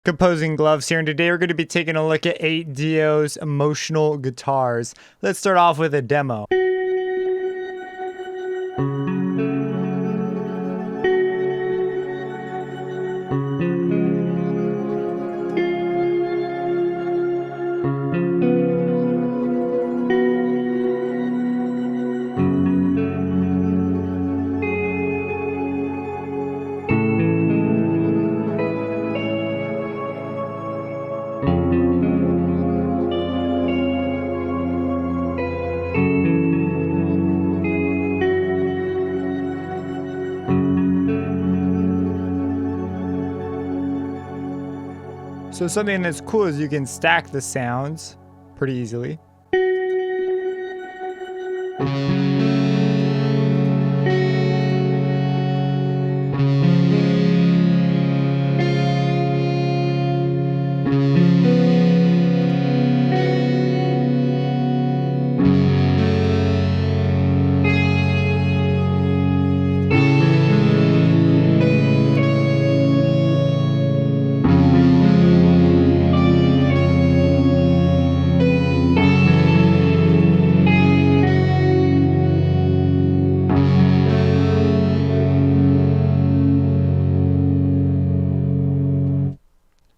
Composing Gloves here, and today we're going to be taking a look at 8Dio's emotional guitars. Let's start off with a demo. So something that's cool is you can stack the sounds pretty easily.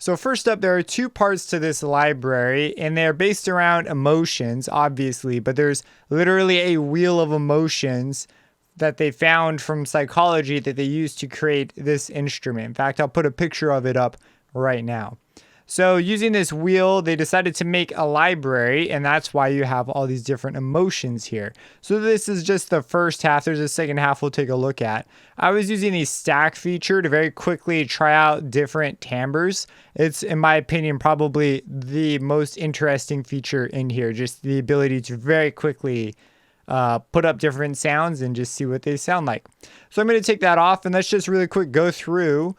So first up, there are two parts to this library, and they're based around emotions, obviously, but there's literally a wheel of emotions that they found from psychology that they used to create this instrument. In fact, I'll put a picture of it up right now. So using this wheel, they decided to make a library, and that's why you have all these different emotions here. So this is just the first half. There's a second half we'll take a look at. I was using the stack feature to very quickly try out different timbres. It's, in my opinion, probably the most interesting feature in here, just the ability to very quickly put up different sounds and just see what they sound like. So I'm going to take that off, and let's just really quick go through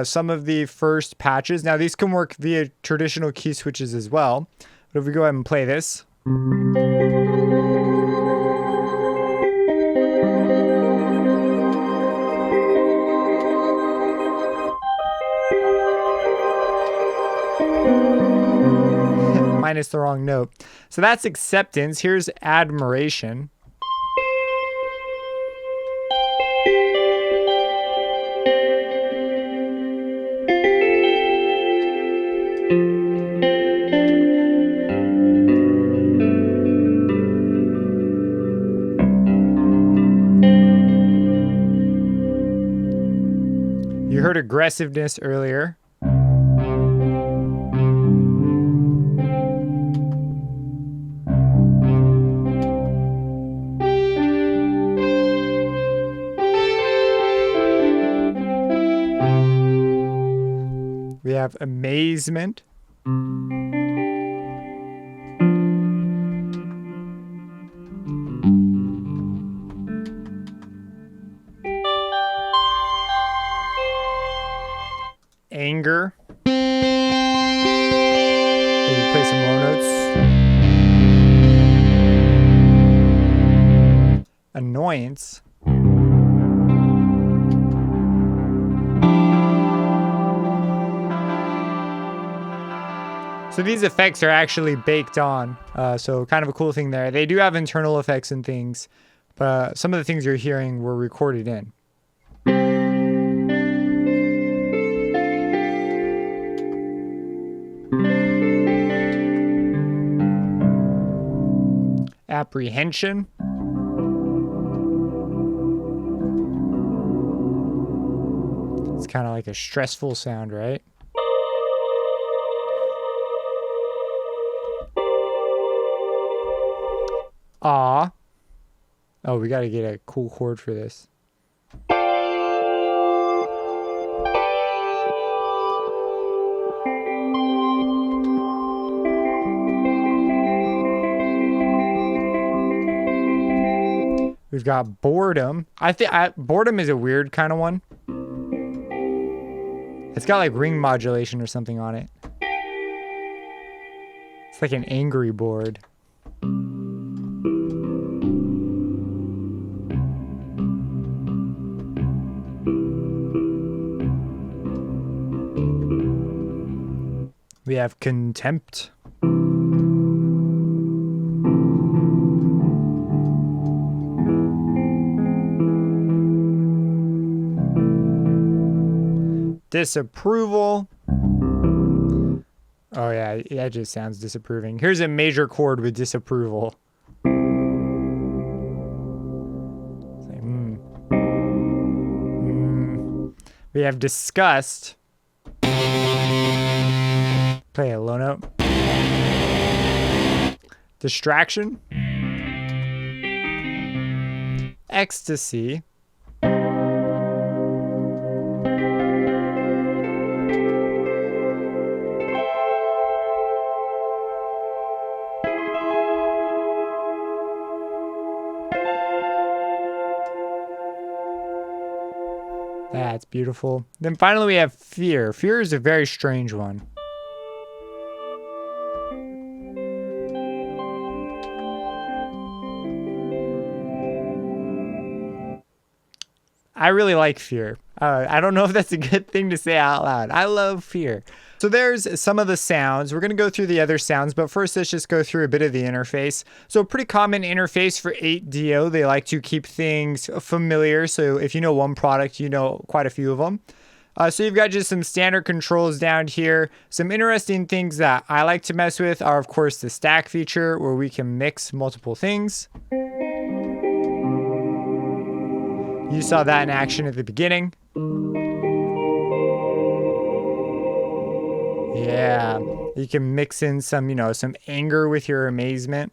some of the first patches. Now these can work via traditional key switches as well. But if we go ahead and play this. Minus the wrong note. So that's acceptance. Here's admiration. You heard aggressiveness earlier. We have amazement. Anger. Maybe play some low notes. Annoyance. So these effects are actually baked on, so kind of a cool thing there. They do have internal effects and things, but some of the things you're hearing were recorded in. Apprehension. It's kind of like a stressful sound, right? Aw. Oh, we gotta get a cool chord for this. We've got boredom. I think boredom is a weird kind of one. It's got like ring modulation or something on it. It's like an angry board. We have contempt. Disapproval. Oh yeah, that just sounds disapproving. Here's a major chord with disapproval. Like, We have disgust. Play a low note. Distraction. Ecstasy. That's beautiful. Then finally we have fear. Fear is a very strange one. I really like fear. I don't know if that's a good thing to say out loud. I love fear. So there's some of the sounds. We're going to go through the other sounds, but first let's just go through a bit of the interface. So a pretty common interface for 8DO. They like to keep things familiar. So if you know one product, you know quite a few of them. So you've got just some standard controls down here. Some interesting things that I like to mess with are, of course, the stack feature where we can mix multiple things. You saw that in action at the beginning. Yeah, you can mix in some, some anger with your amazement.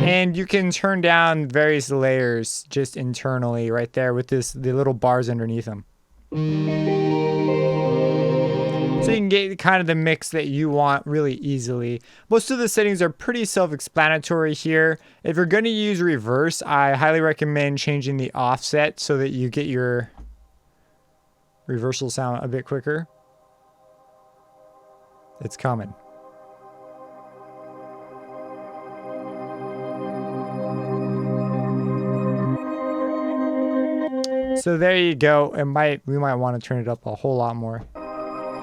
And you can turn down various layers just internally right there with the little bars underneath them. So you can get kind of the mix that you want really easily. Most of the settings are pretty self-explanatory here. If you're going to use reverse, I highly recommend changing the offset so that you get your reversal sound a bit quicker. It's coming. So there you go. We might want to turn it up a whole lot more.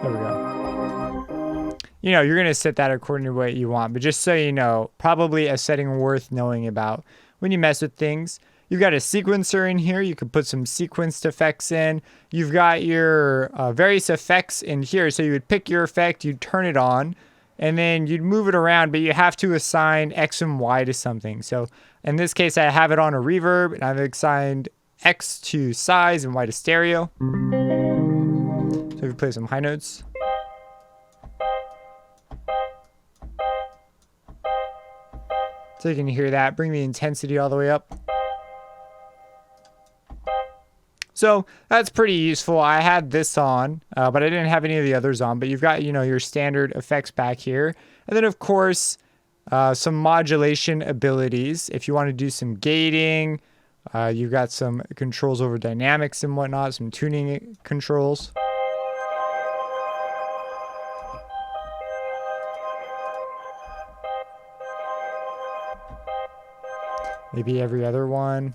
There we go. You're going to set that according to what you want, but just so you know, probably a setting worth knowing about when you mess with things. You've got a sequencer in here. You can put some sequenced effects in. You've got your various effects in here. So you would pick your effect, you'd turn it on, and then you'd move it around, but you have to assign X and Y to something. So in this case, I have it on a reverb, and I've assigned X to size and Y to stereo. So if you play some high notes. So you can hear that. Bring the intensity all the way up. So that's pretty useful. I had this on, but I didn't have any of the others on. But you've got, your standard effects back here. And then, of course, some modulation abilities. If you want to do some gating, you've got some controls over dynamics and whatnot, some tuning controls. Maybe every other one.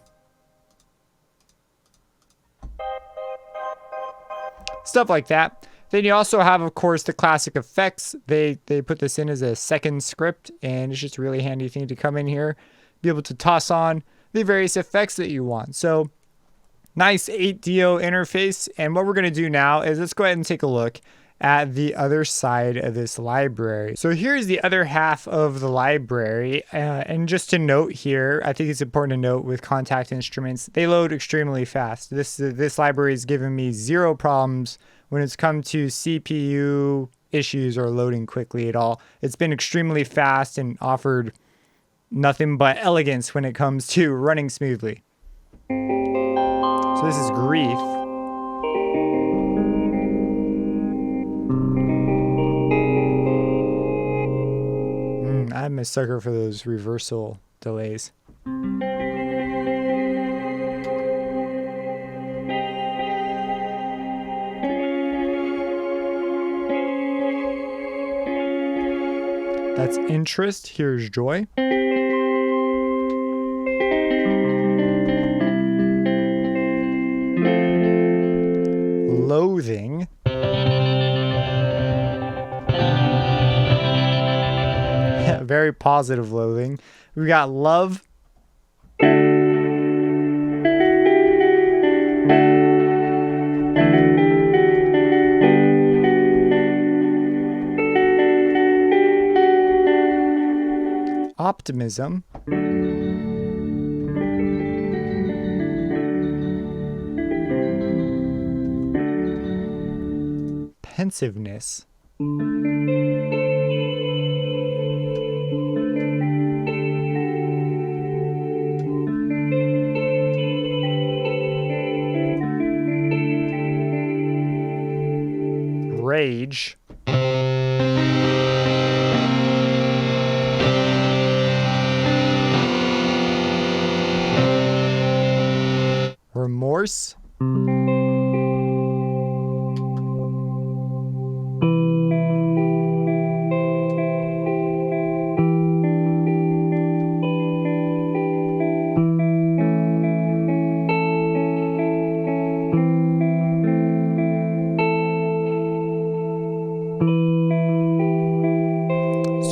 Stuff like that. Then you also have, of course, the classic effects. They put this in as a second script, and it's just a really handy thing to come in here, be able to toss on the various effects that you want. So nice 8DO interface. And what we're going to do now is let's go ahead and take a look at the other side of this library. So here's the other half of the library. And just to note here, I think it's important to note with Kontakt instruments, they load extremely fast. This library has given me zero problems when it's come to CPU issues or loading quickly at all. It's been extremely fast and offered nothing but elegance when it comes to running smoothly. So this is Grief. I'm a sucker for those reversal delays. That's interest. Here's joy. Loathing. Very positive loathing. We got love. Optimism. Pensiveness. Rage. Remorse.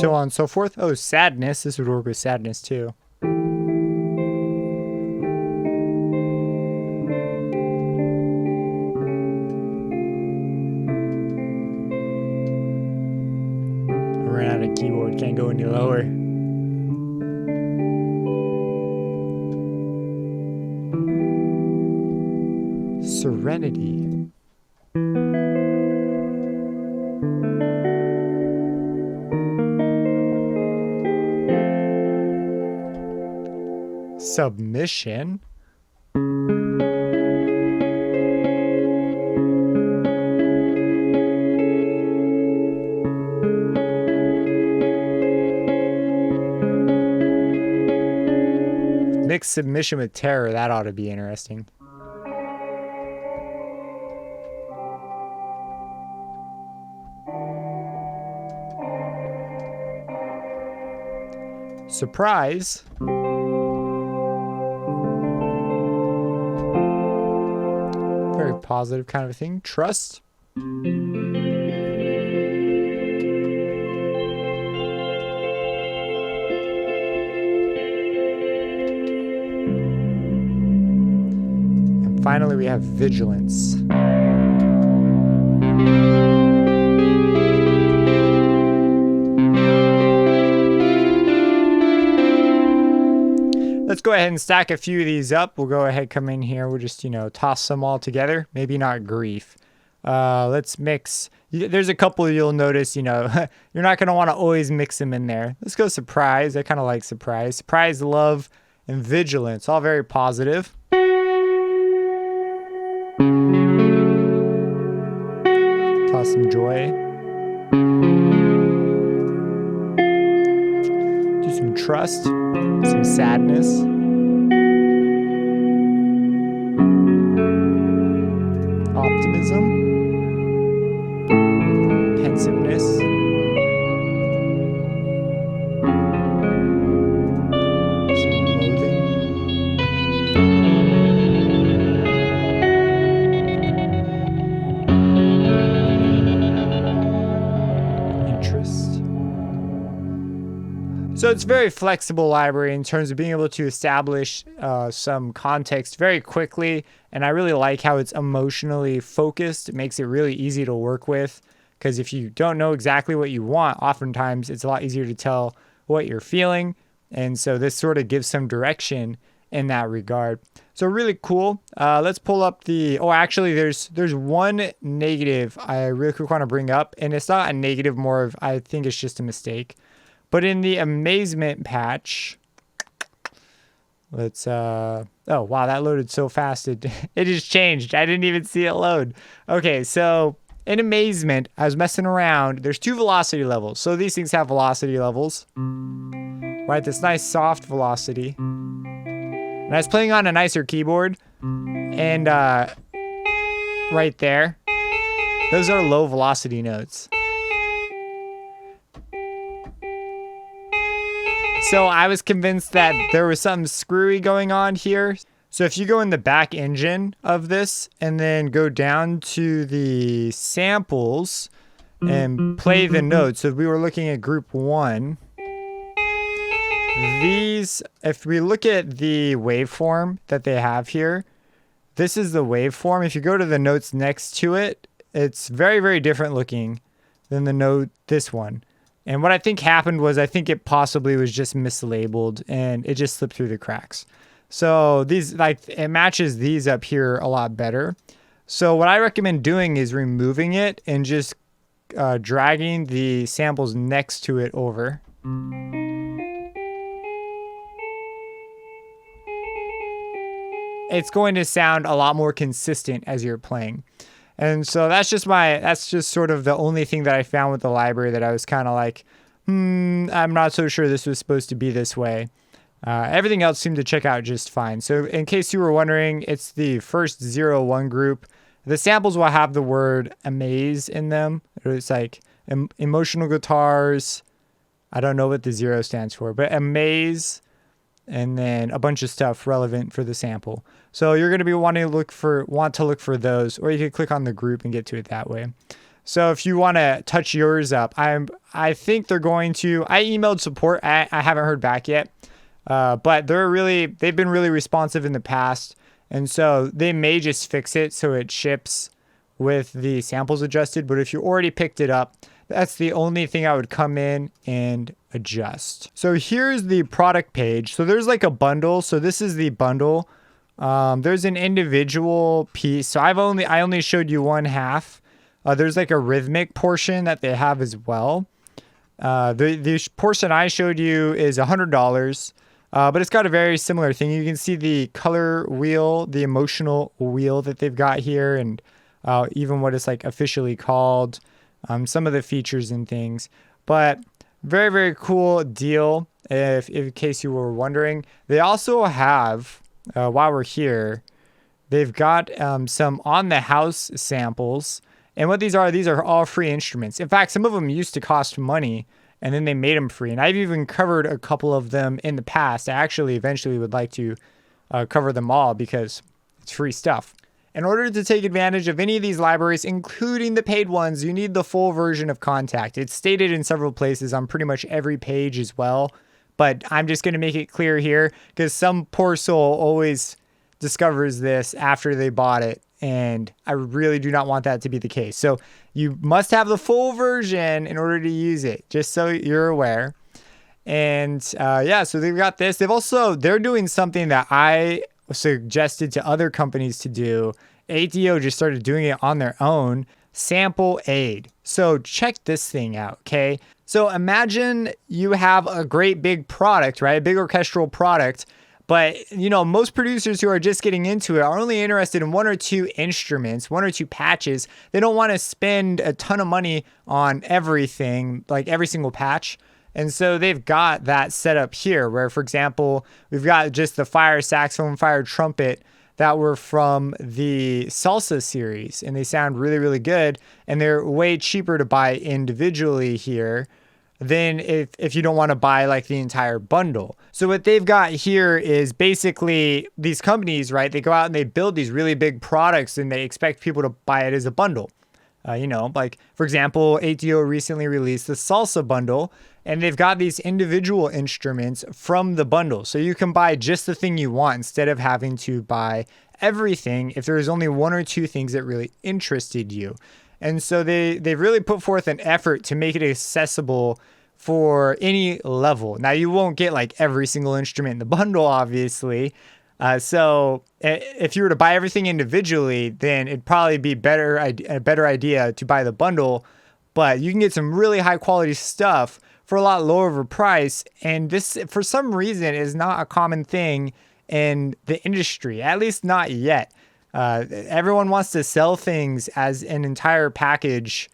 So on and so forth. Oh, sadness. This would work with sadness too. I ran out of keyboard. Can't go any lower. Serenity. Submission. Mixed submission with terror. That ought to be interesting. Surprise. Very positive kind of a thing. Trust. And finally, we have vigilance. Let's go ahead and stack a few of these up. We'll go ahead, come in here. We'll just, toss them all together. Maybe not grief. Let's mix. There's a couple you'll notice, you're not going to want to always mix them in there. Let's go surprise. I kind of like surprise. Surprise, love, and vigilance. All very positive. Toss some joy. Do some trust. Some sadness. Optimism. Pensiveness. Some loathing. Interest. So it's a very flexible library in terms of being able to establish some context very quickly. And I really like how it's emotionally focused. It makes it really easy to work with. Because if you don't know exactly what you want, oftentimes it's a lot easier to tell what you're feeling. And so this sort of gives some direction in that regard. So really cool. Let's pull up the, actually there's one negative I really quick want to bring up. And it's not a negative, more of, I think it's just a mistake. But in the amazement patch, let's, oh, wow, that loaded so fast. It just changed. I didn't even see it load. Okay, so in amazement, I was messing around. There's 2 velocity levels. So these things have velocity levels, right? This nice soft velocity. And I was playing on a nicer keyboard, and right there, those are low velocity notes. So I was convinced that there was something screwy going on here. So if you go in the back engine of this and then go down to the samples and play the notes. So if we were looking at group 1, these, if we look at the waveform that they have here, this is the waveform. If you go to the notes next to it, it's very, very different looking than the note, this one. And what I think happened was I think it possibly was just mislabeled and it just slipped through the cracks. So these, like, it matches these up here a lot better. So what I recommend doing is removing it and just dragging the samples next to it over. It's going to sound a lot more consistent as you're playing. And so that's just sort of the only thing that I found with the library that I was kind of like, I'm not so sure this was supposed to be this way. Everything else seemed to check out just fine. So in case you were wondering, it's the first 0-1 group. The samples will have the word amaze in them. It's like emotional guitars. I don't know what the 0 stands for, but amaze, and then a bunch of stuff relevant for the sample. So you're going to be want to look for those, or you could click on the group and get to it that way. So if you want to touch yours up, I think they're going to. I emailed support. I haven't heard back yet. But they've been really responsive in the past. And so they may just fix it so it ships with the samples adjusted. But if you already picked it up, that's the only thing I would come in and adjust. So here's the product page. So there's like a bundle. So this is the bundle. There's an individual piece. So I only showed you one half. There's like a rhythmic portion that they have as well. The portion I showed you is $100. But it's got a very similar thing. You can see the color wheel, the emotional wheel that they've got here, and even what it's like officially called, some of the features and things. But very, very cool deal, if in case you were wondering. They also have, while we're here, they've got some on the house samples. And what these are all free instruments. In fact, some of them used to cost money, and then they made them free. And I've even covered a couple of them in the past. I actually eventually would like to cover them all because it's free stuff. In order to take advantage of any of these libraries, including the paid ones, you need the full version of Kontakt. It's stated in several places on pretty much every page as well. But I'm just going to make it clear here because some poor soul always discovers this after they bought it. And I really do not want that to be the case. So you must have the full version in order to use it, just so you're aware. And so they've got this. They're doing something that I suggested to other companies to do. ADO just started doing it on their own. Sample aid. So check this thing out, okay? So imagine you have a great big product, right? A big orchestral product. But, most producers who are just getting into it are only interested in 1 or 2 instruments, 1 or 2 patches. They don't want to spend a ton of money on everything, like every single patch. And so they've got that set up here where, for example, we've got just the fire saxophone, fire trumpet that were from the Salsa series. And they sound really, really good. And they're way cheaper to buy individually here than if you don't want to buy like the entire bundle. So what they've got here is basically these companies, right? They go out and they build these really big products and they expect people to buy it as a bundle. Like for example, ATO recently released the Salsa bundle and they've got these individual instruments from the bundle. So you can buy just the thing you want instead of having to buy everything if there is only 1 or 2 things that really interested you. And so they've really put forth an effort to make it accessible for any level. Now, you won't get like every single instrument in the bundle, obviously. So if you were to buy everything individually, then it'd probably be a better idea to buy the bundle. But you can get some really high quality stuff for a lot lower of a price. And this, for some reason, is not a common thing in the industry, at least not yet. Everyone wants to sell things as an entire package.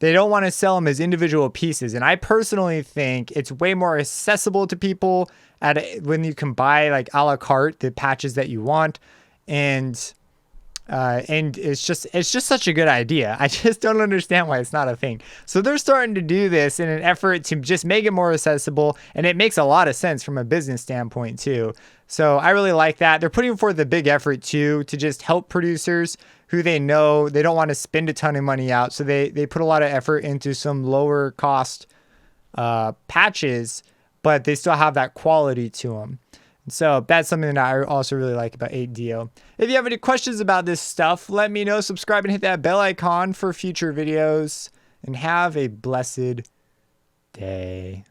They don't want to sell them as individual pieces. And I personally think it's way more accessible to people when you can buy like a la carte the patches that you want. And And it's just such a good idea. I just don't understand why it's not a thing. So they're starting to do this in an effort to just make it more accessible, and it makes a lot of sense from a business standpoint too. So I really like that. They're putting forth a big effort too to just help producers who they know they don't want to spend a ton of money out. So they put a lot of effort into some lower cost patches, but they still have that quality to them. So that's something that I also really like about 8Dio. If you have any questions about this stuff, let me know. Subscribe and hit that bell icon for future videos. And have a blessed day.